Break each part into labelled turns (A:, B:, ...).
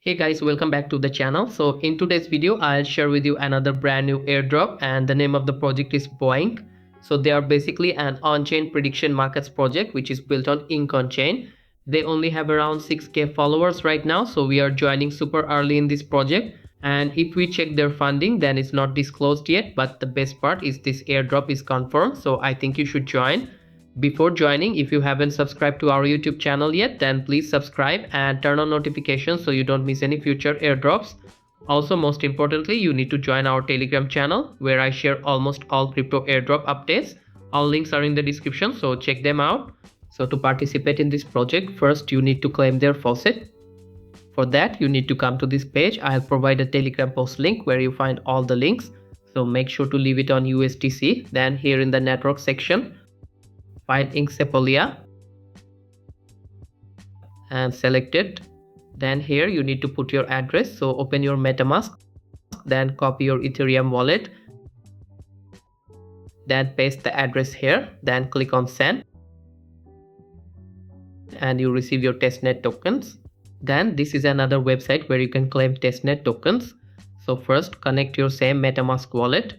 A: Hey guys, welcome back to the channel. So in today's video I'll share with you another brand new airdrop, and the name of the project is Boink. So they are basically an on-chain prediction markets project which is built on InkChain. They only have around 6k followers right now, so we are joining super early in this project. And if we check their funding, then it's not disclosed yet, but the best part is this airdrop is confirmed, so I think you should join. Before joining, if you haven't subscribed to our YouTube channel yet, then please subscribe and turn on notifications so you don't miss any future airdrops. Also, most importantly, you need to join our Telegram channel where I share almost all crypto airdrop updates. All links are in the description, so check them out. So to participate in this project, first you need to claim their faucet. For that, you need to come to this page. I'll provide a Telegram post link where you find all the links. So make sure to leave it on USDC. Then here in the network section, find InkChain and select it. Then here you need to put your address, so open your MetaMask, then copy your Ethereum wallet, then paste the address here, then click on send, and you receive your testnet tokens. Then this is another website where you can claim testnet tokens. So first connect your same MetaMask wallet.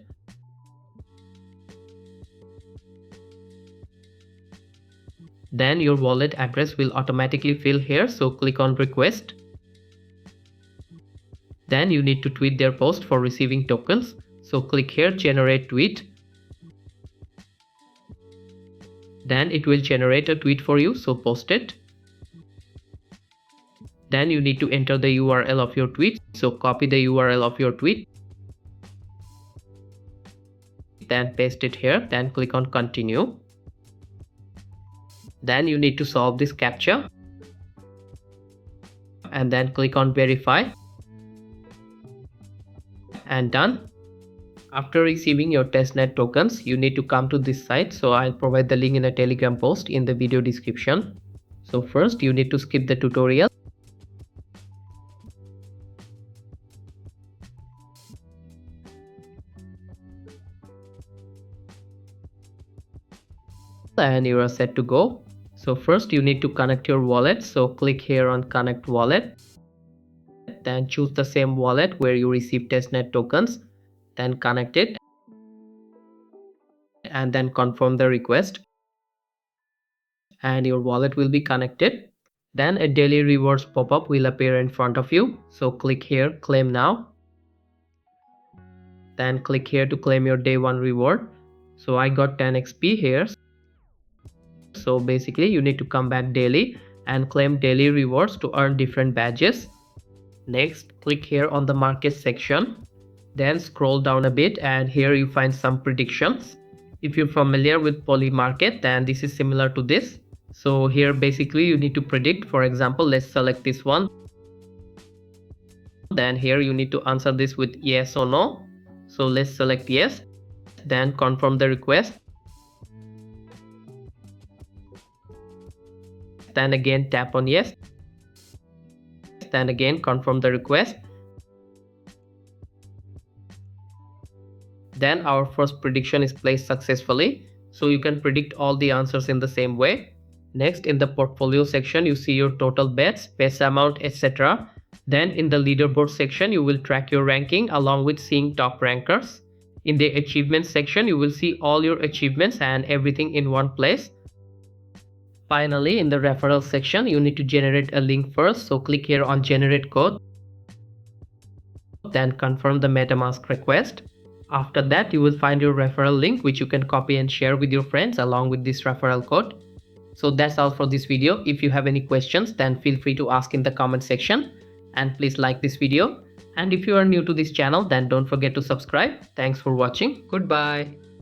A: Then your wallet address will automatically fill here, so click on request. Then you need to tweet their post for receiving tokens, so click here generate tweet. Then it will generate a tweet for you, so post it. Then you need to enter the URL of your tweet, so copy the URL of your tweet, then paste it here, then click on continue. Then you need to solve this captcha and then click on verify, and done. After receiving your testnet tokens, you need to come to this site, so I'll provide the link in a Telegram post in the video description. So first you need to skip the tutorial and you are set to go. So first you need to connect your wallet, so click here on connect wallet, then choose the same wallet where you receive testnet tokens, then connect it and then confirm the request, and your wallet will be connected. Then a daily rewards pop-up will appear in front of you, so click here claim now, then click here to claim your day 1 reward. So I got 10 XP here. So basically you need to come back daily and claim daily rewards to earn different badges. Next, click here on the market section, then scroll down a bit and here you find some predictions. If you're familiar with Poly market, then this is similar to this. So here basically you need to predict. For example, let's select this one. Then here you need to answer this with yes or no. So let's select yes, then confirm the request. Then again tap on yes, then again confirm the request. Then our first prediction is placed successfully, so you can predict all the answers in the same way. Next, in the portfolio section you see your total bets, bets amount, etc. Then in the leaderboard section you will track your ranking along with seeing top rankers. In the achievements section you will see all your achievements and everything in one place. Finally, in the referral section, you need to generate a link first, so click here on generate code, then confirm the MetaMask request. After that, you will find your referral link which you can copy and share with your friends along with this referral code. So that's all for this video. If you have any questions, then feel free to ask in the comment section, and please like this video. And if you are new to this channel, then don't forget to subscribe. Thanks for watching. Goodbye.